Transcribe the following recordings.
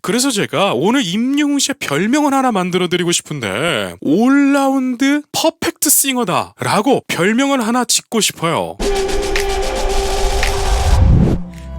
그래서 제가 오늘 임영웅 씨의 별명을 하나 만들어드리고 싶은데 올라운드 퍼펙트 싱어다 라고 별명을 하나 짓고 싶어요.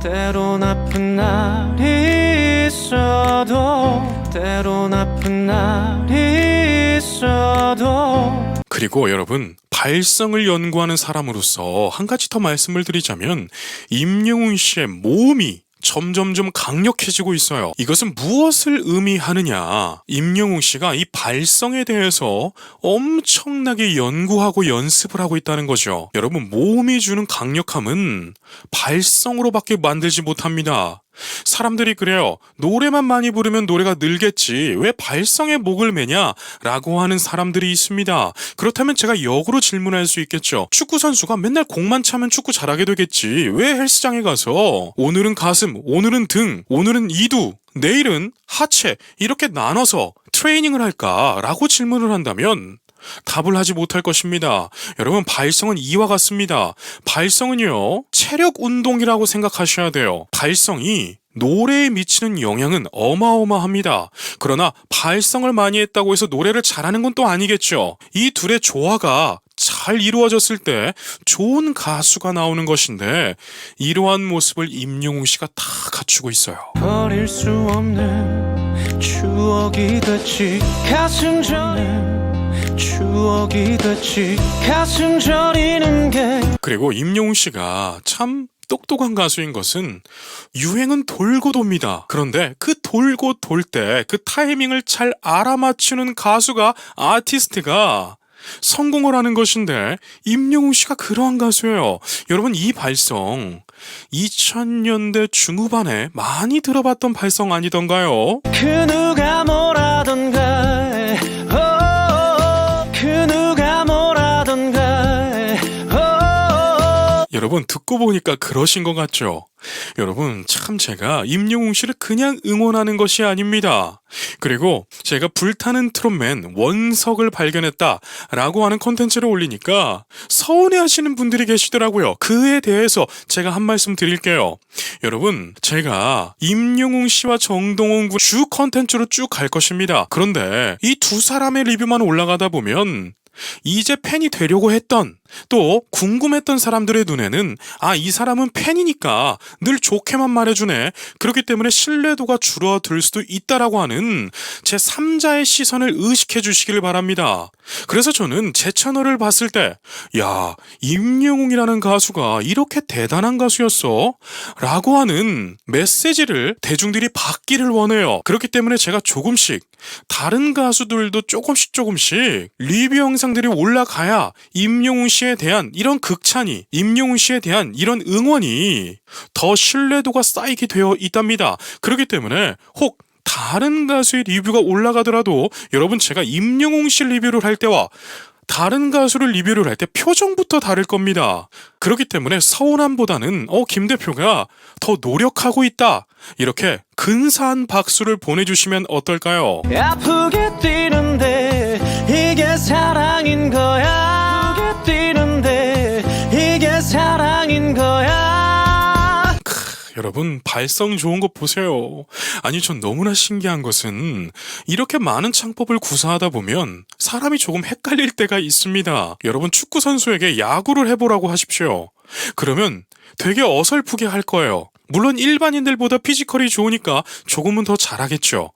때론 아픈 날이 있어도 때론 아픈 날이 있어도 그리고 여러분, 발성을 연구하는 사람으로서 한 가지 더 말씀을 드리자면 임영웅 씨의 모음이 점점점 강력해지고 있어요. 이것은 무엇을 의미하느냐? 임영웅 씨가 이 발성에 대해서 엄청나게 연구하고 연습을 하고 있다는 거죠. 여러분, 모음이 주는 강력함은 발성으로밖에 만들지 못합니다. 사람들이 그래요. 노래만 많이 부르면 노래가 늘겠지. 왜 발성에 목을 매냐? 라고 하는 사람들이 있습니다. 그렇다면 제가 역으로 질문할 수 있겠죠. 축구 선수가 맨날 공만 차면 축구 잘하게 되겠지. 왜 헬스장에 가서 오늘은 가슴, 오늘은 등, 오늘은 이두, 내일은 하체 이렇게 나눠서 트레이닝을 할까? 라고 질문을 한다면 답을 하지 못할 것입니다. 여러분, 발성은 이와 같습니다. 발성은요, 체력 운동이라고 생각하셔야 돼요. 발성이 노래에 미치는 영향은 어마어마합니다. 그러나 발성을 많이 했다고 해서 노래를 잘하는 건 또 아니겠죠. 이 둘의 조화가 잘 이루어졌을 때 좋은 가수가 나오는 것인데 이러한 모습을 임영웅 씨가 다 갖추고 있어요. 버릴 수 없는 추억이 됐지 가슴 저리는 추억이 됐지 가슴 저리는 게 그리고 임영웅 씨가 참 똑똑한 가수인 것은 유행은 돌고 돕니다. 그런데 그 돌고 돌 때 그 타이밍을 잘 알아맞추는 가수가 아티스트가 성공을 하는 것인데 임영웅 씨가 그러한 가수예요. 여러분, 이 발성 2000년대 중후반에 많이 들어봤던 발성 아니던가요? 그 누가 뭐라던가 그 누가 뭐라던가 여러분, 듣고 보니까 그러신 것 같죠? 여러분, 참 제가 임영웅 씨를 그냥 응원하는 것이 아닙니다. 그리고 제가 불타는 트롯맨 원석을 발견했다 라고 하는 콘텐츠를 올리니까 서운해하시는 분들이 계시더라고요. 그에 대해서 제가 한 말씀 드릴게요. 여러분, 제가 임영웅 씨와 정동원 군 주 콘텐츠로 쭉 갈 것입니다. 그런데 이 두 사람의 리뷰만 올라가다 보면 이제 팬이 되려고 했던 또 궁금했던 사람들의 눈에는 이 사람은 팬이니까 늘 좋게만 말해주네. 그렇기 때문에 신뢰도가 줄어들 수도 있다라고 하는 제 3자의 시선을 의식해 주시길 바랍니다. 그래서 저는 제 채널을 봤을 때 야, 임영웅이라는 가수가 이렇게 대단한 가수였어? 라고 하는 메시지를 대중들이 받기를 원해요. 그렇기 때문에 제가 조금씩 다른 가수들도 조금씩 리뷰 영상들이 올라가야 임영웅 씨에 대한 이런 극찬이, 임영웅 씨에 대한 이런 응원이 더 신뢰도가 쌓이게 되어 있답니다. 그렇기 때문에 혹 다른 가수의 리뷰가 올라가더라도 여러분, 제가 임영웅 씨 리뷰를 할 때와 다른 가수를 리뷰를 할 때 표정부터 다를 겁니다. 그렇기 때문에 서운함보다는 김 대표가 더 노력하고 있다, 이렇게 근사한 박수를 보내주시면 어떨까요? 아프게 뛰는데 이게 사랑인 거야 아프게 뛰는데 이게 사랑인 거야 여러분, 발성 좋은 거 보세요. 아니, 전 너무나 신기한 것은 이렇게 많은 창법을 구사하다 보면 사람이 조금 헷갈릴 때가 있습니다. 여러분, 축구 선수에게 야구를 해보라고 하십시오. 그러면 되게 어설프게 할 거예요. 물론 일반인들보다 피지컬이 좋으니까 조금은 더 잘하겠죠.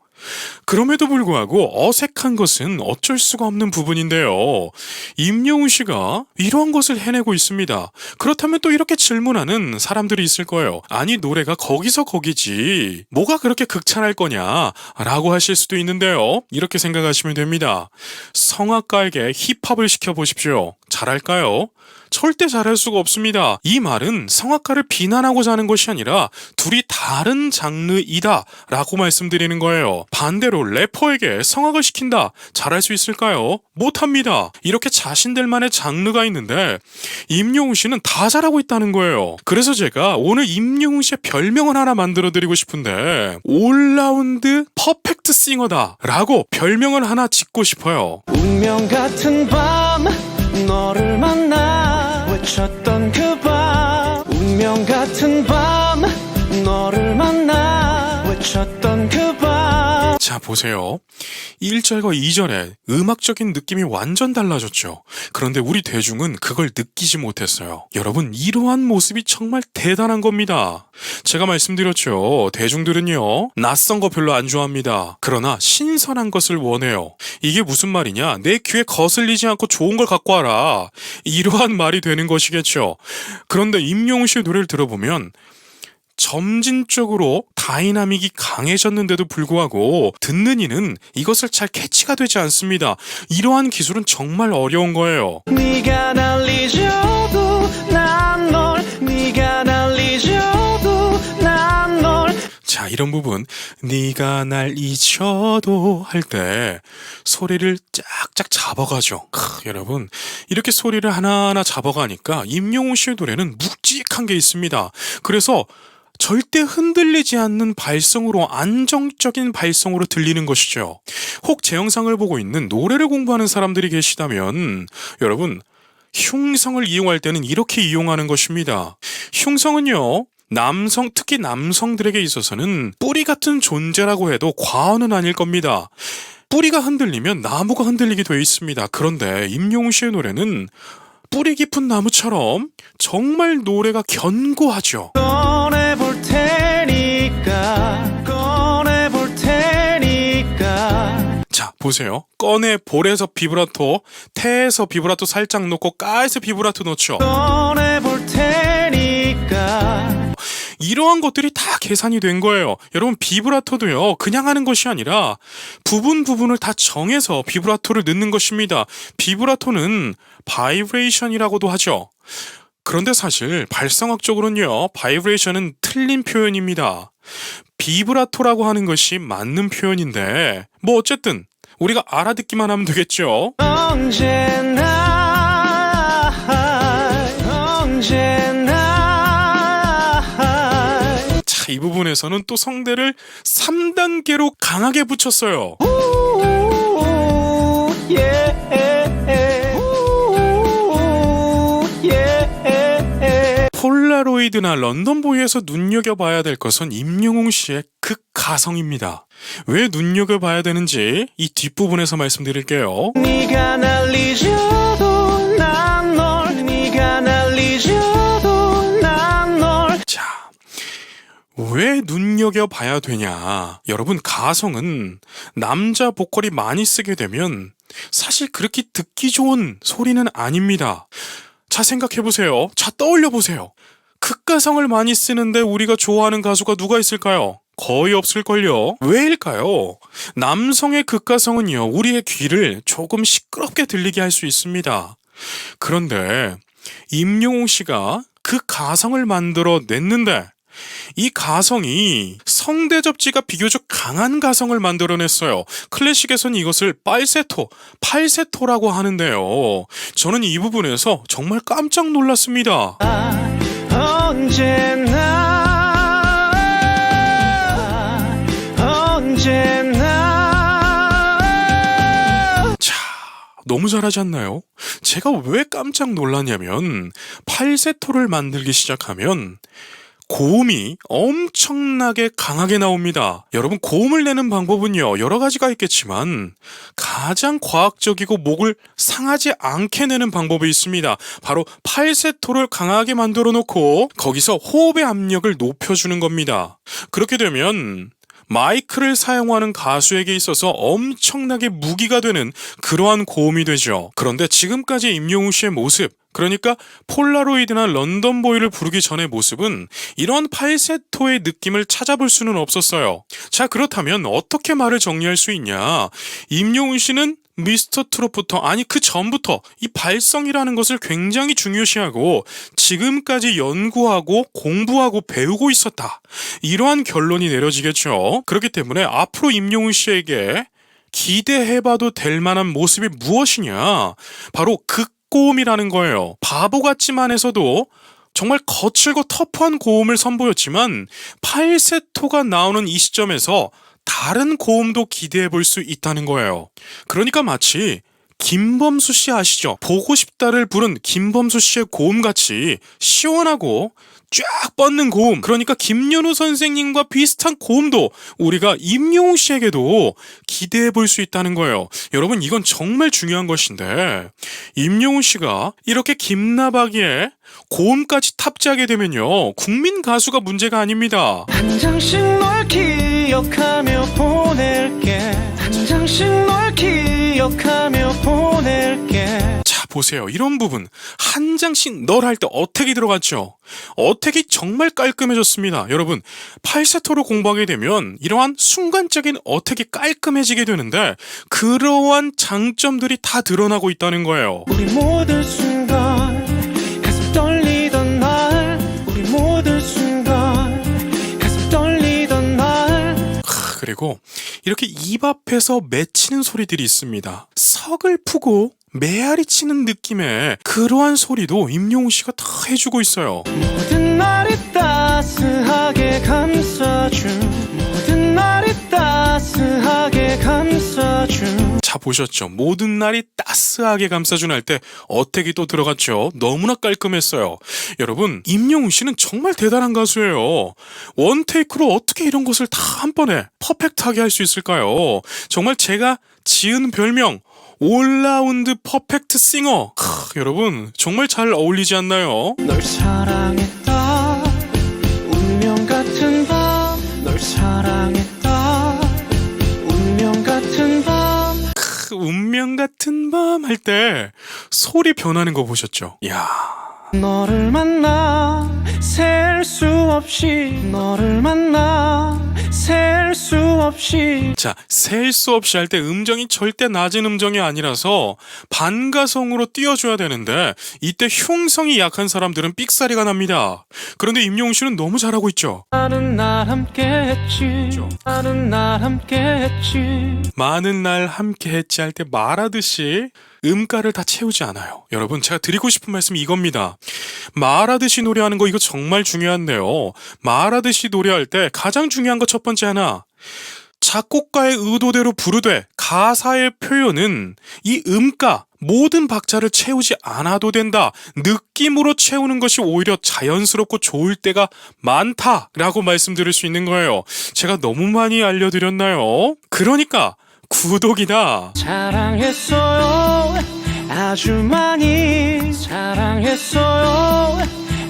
그럼에도 불구하고 어색한 것은 어쩔 수가 없는 부분인데요. 임영웅 씨가 이러한 것을 해내고 있습니다. 그렇다면 또 이렇게 질문하는 사람들이 있을 거예요. 아니, 노래가 거기서 거기지 뭐가 그렇게 극찬할 거냐 라고 하실 수도 있는데요. 이렇게 생각하시면 됩니다. 성악가에게 힙합을 시켜보십시오. 잘할까요? 절대 잘할 수가 없습니다. 이 말은 성악가를 비난하고자 하는 것이 아니라 둘이 다른 장르이다 라고 말씀드리는 거예요. 반대로 래퍼에게 성악을 시킨다, 잘할 수 있을까요? 못합니다. 이렇게 자신들만의 장르가 있는데 임영웅 씨는 다 잘하고 있다는 거예요. 그래서 제가 오늘 임영웅 씨의 별명을 하나 만들어 드리고 싶은데 올라운드 퍼펙트 싱어다 라고 별명을 하나 짓고 싶어요. 운명 같은 밤 너를 만나 외쳤던 그 밤 운명 같은 밤 너를 만나 외쳤던 그 밤 자, 보세요. 1절과 2절에 음악적인 느낌이 완전 달라졌죠. 그런데 우리 대중은 그걸 느끼지 못했어요. 여러분, 이러한 모습이 정말 대단한 겁니다. 제가 말씀드렸죠. 대중들은요, 낯선 거 별로 안 좋아합니다. 그러나 신선한 것을 원해요. 이게 무슨 말이냐? 내 귀에 거슬리지 않고 좋은 걸 갖고 와라. 이러한 말이 되는 것이겠죠. 그런데 임영웅 씨의 노래를 들어보면 점진적으로 다이나믹이 강해졌는데도 불구하고 듣는 이는 이것을 잘 캐치가 되지 않습니다. 이러한 기술은 정말 어려운 거예요. 네가 날 잊어도 난 널 네가 날 잊어도 난 널 자, 이런 부분 네가 날 잊혀도 할 때 소리를 쫙쫙 잡아가죠. 여러분, 이렇게 소리를 하나하나 잡아가니까 임영웅 씨의 노래는 묵직한 게 있습니다. 그래서 절대 흔들리지 않는 발성으로, 안정적인 발성으로 들리는 것이죠. 혹 제 영상을 보고 있는 노래를 공부하는 사람들이 계시다면 여러분, 흉성을 이용할 때는 이렇게 이용하는 것입니다. 흉성은요, 특히 남성들에게 있어서는 뿌리 같은 존재라고 해도 과언은 아닐 겁니다. 뿌리가 흔들리면 나무가 흔들리게 되어 있습니다. 그런데 임영웅 씨의 노래는 뿌리 깊은 나무처럼 정말 노래가 견고하죠. 꺼내볼 테니까 꺼내볼 테니까 자, 보세요. 꺼내 볼에서 비브라토, 태에서 비브라토 살짝 놓고 까에서 비브라토 놓죠. 꺼내볼 테니까 이러한 것들이 다 계산이 된 거예요. 여러분, 비브라토도요, 그냥 하는 것이 아니라 부분을 다 정해서 비브라토를 넣는 것입니다. 비브라토는 바이브레이션이라고도 하죠. 그런데 사실 발성학적으로는요, 바이브레이션은 틀린 표현입니다. 비브라토라고 하는 것이 맞는 표현인데 뭐 어쨌든 우리가 알아듣기만 하면 되겠죠. 언제나 자, 이 부분에서는 또 성대를 3단계로 강하게 붙였어요. 폴라로이드나 런던보이에서 눈여겨봐야 될 것은 임영웅 씨의 극가성입니다. 왜 눈여겨봐야 되는지 이 뒷부분에서 말씀드릴게요. 네가 날 잊어도 난 널 네가 날 잊어도 난 널 자, 왜 눈여겨봐야 되냐? 여러분, 가성은 남자 보컬이 많이 쓰게 되면 사실 그렇게 듣기 좋은 소리는 아닙니다. 자, 생각해보세요. 자, 떠올려보세요. 극가성을 많이 쓰는데 우리가 좋아하는 가수가 누가 있을까요? 거의 없을걸요. 왜일까요? 남성의 극가성은요, 우리의 귀를 조금 시끄럽게 들리게 할 수 있습니다. 그런데 임영웅 씨가 그 가성을 만들어 냈는데 이 가성이 성대 접지가 비교적 강한 가성을 만들어냈어요. 클래식에서는 이것을 팔세토라고 하는데요. 저는 이 부분에서 정말 깜짝 놀랐습니다. 언제나 자, 너무 잘하지 않나요? 제가 왜 깜짝 놀랐냐면 팔세토를 만들기 시작하면 고음이 엄청나게 강하게 나옵니다. 여러분, 고음을 내는 방법은요, 여러 가지가 있겠지만 가장 과학적이고 목을 상하지 않게 내는 방법이 있습니다. 바로 팔세토를 강하게 만들어 놓고 거기서 호흡의 압력을 높여주는 겁니다. 그렇게 되면 마이크를 사용하는 가수에게 있어서 엄청나게 무기가 되는 그러한 고음이 되죠. 그런데 지금까지 임영웅 씨의 모습, 그러니까 폴라로이드나 런던보이를 부르기 전의 모습은 이런 팔세토의 느낌을 찾아볼 수는 없었어요. 자, 그렇다면 어떻게 말을 정리할 수 있냐? 임영웅 씨는 미스터 트롯부터, 아니 그 전부터 이 발성이라는 것을 굉장히 중요시하고 지금까지 연구하고 공부하고 배우고 있었다. 이러한 결론이 내려지겠죠. 그렇기 때문에 앞으로 임영웅 씨에게 기대해봐도 될 만한 모습이 무엇이냐? 바로 극고음이라는 거예요. 바보 같지만 해서도 정말 거칠고 터프한 고음을 선보였지만 팔세토가 나오는 이 시점에서 다른 고음도 기대해 볼 수 있다는 거예요. 그러니까 마치 김범수 씨 아시죠? 보고 싶다를 부른 김범수 씨의 고음같이 시원하고 쫙 뻗는 고음, 그러니까 김연우 선생님과 비슷한 고음도 우리가 임영웅 씨에게도 기대해 볼 수 있다는 거예요. 여러분, 이건 정말 중요한 것인데 임영웅 씨가 이렇게 김나박이에 고음까지 탑재하게 되면요, 국민 가수가 문제가 아닙니다. 한 장씩 널 기억하며 보낼게. 한 장씩 널 기억하며 보낼게. 자, 보세요. 이런 부분 한 장씩 널 할 때 어택이 들어갔죠. 어택이 정말 깔끔해졌습니다. 여러분, 팔세토로 공부하게 되면 이러한 순간적인 어택이 깔끔해지게 되는데 그러한 장점들이 다 드러나고 있다는 거예요. 우리 모든 순간 가슴 떨리던 날. 우리 모든 순간 가슴 떨리던 날. 그리고 이렇게 입 앞에서 맺히는 소리들이 있습니다. 서글프고 메아리 치는 느낌의 그러한 소리도 임영웅 씨가 다 해주고 있어요. 모든 날이 따스하게 감싸준. 모든 날이 따스하게 감싸준. 자, 보셨죠? 모든 날이 따스하게 감싸준 할 때 어택이 또 들어갔죠. 너무나 깔끔했어요. 여러분, 임영웅 씨는 정말 대단한 가수예요. 원테이크로 어떻게 이런 것을 다 한 번에 퍼펙트하게 할 수 있을까요? 정말 제가 지은 별명 올라운드 퍼펙트 싱어. 여러분, 정말 잘 어울리지 않나요? 널 사랑했다. 운명 같은 밤. 널 사랑했다. 운명 같은 밤. 운명 같은 밤 할 때 소리 변하는 거 보셨죠? 이야. 너를 만나 셀 수 없이. 너를 만나 셀 수 없이. 자, 셀 수 없이 할 때 음정이 절대 낮은 음정이 아니라서 반가성으로 띄워줘야 되는데 이때 흉성이 약한 사람들은 삑사리가 납니다. 그런데 임영웅 씨는 너무 잘하고 있죠. 많은 날 함께했지. 많은 날 함께했지. 많은 날 함께 했지 할 때 말하듯이 음가를 다 채우지 않아요. 여러분, 제가 드리고 싶은 말씀이 이겁니다. 말하듯이 노래하는 거 이거 정말 중요한데요. 말하듯이 노래할 때 가장 중요한 거 첫 번째 하나, 작곡가의 의도대로 부르되 가사의 표현은 이 음가 모든 박자를 채우지 않아도 된다. 느낌으로 채우는 것이 오히려 자연스럽고 좋을 때가 많다라고 말씀드릴 수 있는 거예요. 제가 너무 많이 알려드렸나요? 그러니까 구독이다. 사랑했어요. 아주 많이. 사랑했어요.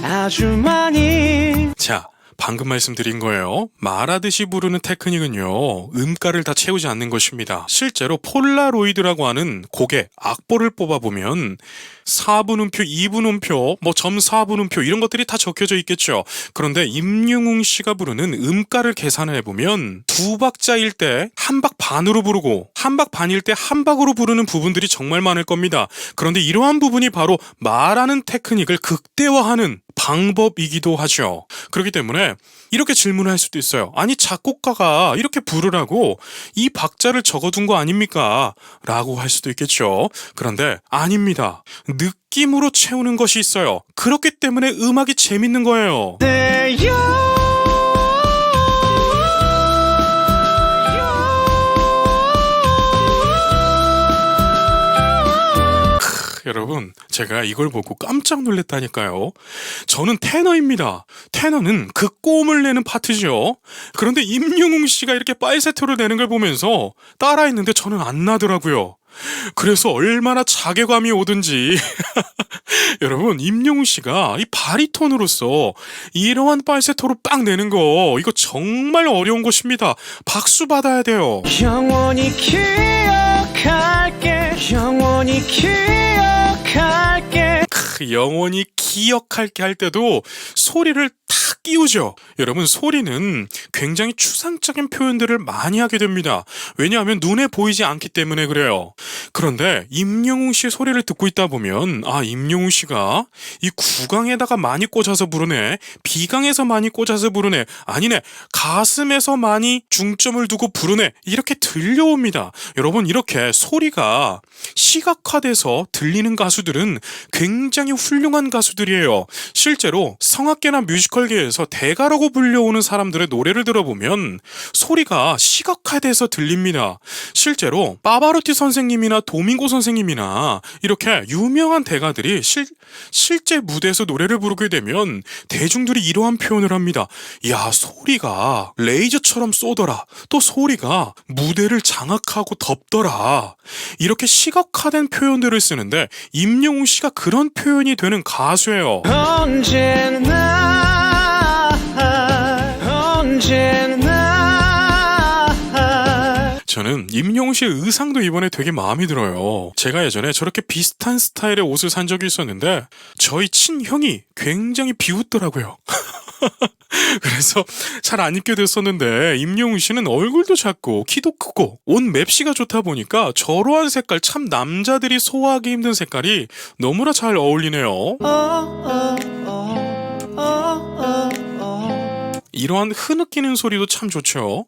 아주 많이. 자, 방금 말씀드린 거예요. 말하듯이 부르는 테크닉은요, 음가를 다 채우지 않는 것입니다. 실제로 폴라로이드라고 하는 곡의 악보를 뽑아보면 4분음표, 2분음표, 점 4분음표 이런 것들이 다 적혀져 있겠죠. 그런데 임영웅 씨가 부르는 음가를 계산해보면 두 박자일 때 한 박 반으로 부르고 한 박 반일 때 한 박으로 부르는 부분들이 정말 많을 겁니다. 그런데 이러한 부분이 바로 말하는 테크닉을 극대화하는 방법이기도 하죠. 그렇기 때문에 이렇게 질문을 할 수도 있어요. 아니, 작곡가가 이렇게 부르라고 이 박자를 적어둔 거 아닙니까? 라고 할 수도 있겠죠. 그런데 아닙니다. 느낌으로 채우는 것이 있어요. 그렇기 때문에 음악이 재밌는 거예요. 내 여러분, 제가 이걸 보고 깜짝 놀랐다니까요. 저는 테너입니다. 테너는 극고음을 내는 파트죠. 그런데 임영웅 씨가 이렇게 빨세토를 내는 걸 보면서 따라했는데 저는 안 나더라고요. 그래서 얼마나 자괴감이 오든지 여러분, 임영웅 씨가 이 바리톤으로서 이러한 빨세토로 빡 내는 거 이거 정말 어려운 것입니다. 박수 받아야 돼요. 영원히 기억할게. 영원히 기억할게. 영원히 기억할게 할 때도 소리를 탁 끼우죠. 여러분, 소리는 굉장히 추상적인 표현들을 많이 하게 됩니다. 왜냐하면 눈에 보이지 않기 때문에 그래요. 그런데 임영웅 씨의 소리를 듣고 있다 보면 임영웅 씨가 이 구강에다가 많이 꽂아서 부르네, 비강에서 많이 꽂아서 부르네, 아니네, 가슴에서 많이 중점을 두고 부르네, 이렇게 들려옵니다. 여러분, 이렇게 소리가 시각화돼서 들리는 가수들은 굉장히 굉장히 훌륭한 가수들이에요. 실제로 성악계나 뮤지컬계에서 대가라고 불려오는 사람들의 노래를 들어보면 소리가 시각화돼서 들립니다. 실제로 파바로티 선생님이나 도밍고 선생님이나 이렇게 유명한 대가들이 실제 무대에서 노래를 부르게 되면 대중들이 이러한 표현을 합니다. 야, 소리가 레이저처럼 쏘더라. 또 소리가 무대를 장악하고 덮더라. 이렇게 시각화된 표현들을 쓰는데 임영웅 씨가 그런 표현이 되는 가수예요. 저는 임영웅 씨의 의상도 이번에 되게 마음에 들어요. 제가 예전에 저렇게 비슷한 스타일의 옷을 산 적이 있었는데 저희 친형이 굉장히 비웃더라고요. 그래서 잘 안 입게 됐었는데 임영웅 씨는 얼굴도 작고 키도 크고 옷 맵시가 좋다 보니까 저러한 색깔, 참 남자들이 소화하기 힘든 색깔이 너무나 잘 어울리네요. 이러한 흐느끼는 소리도 참 좋죠.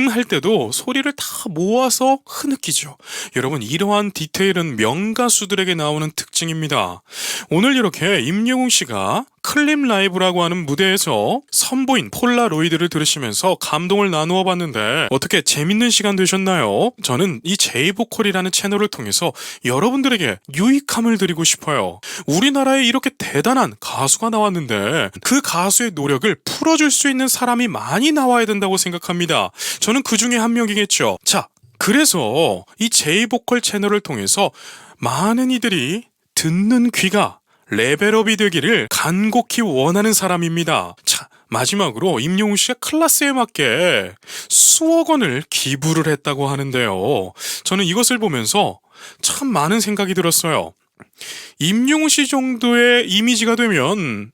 할 때도 소리를 다 모아서 흐느끼죠. 여러분, 이러한 디테일은 명가수들에게 나오는 특징입니다. 오늘 이렇게 임영웅 씨가 클립 라이브라고 하는 무대에서 선보인 폴라로이드를 들으시면서 감동을 나누어 봤는데 어떻게 재밌는 시간 되셨나요? 저는 이 제이보컬이라는 채널을 통해서 여러분들에게 유익함을 드리고 싶어요. 우리나라에 이렇게 대단한 가수가 나왔는데 그 가수의 노력을 풀어줄 수 있는 사람이 많이 나와야 된다고 생각합니다. 저는 그 중에 한 명이겠죠. 자, 그래서 이 제이보컬 채널을 통해서 많은 이들이 듣는 귀가 레벨업이 되기를 간곡히 원하는 사람입니다. 자, 마지막으로 임영웅 씨가 클래스에 맞게 수억 원을 기부를 했다고 하는데요. 저는 이것을 보면서 참 많은 생각이 들었어요. 임영웅 씨 정도의 이미지가 되면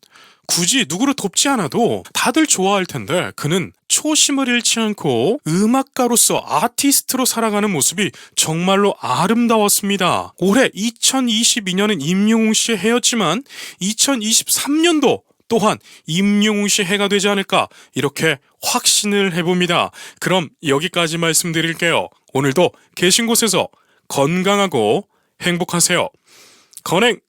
굳이 누구를 돕지 않아도 다들 좋아할 텐데 그는 초심을 잃지 않고 음악가로서 아티스트로 살아가는 모습이 정말로 아름다웠습니다. 올해 2022년은 임영웅 씨의 해였지만 2023년도 또한 임영웅 씨 해가 되지 않을까 이렇게 확신을 해봅니다. 그럼 여기까지 말씀드릴게요. 오늘도 계신 곳에서 건강하고 행복하세요. 건행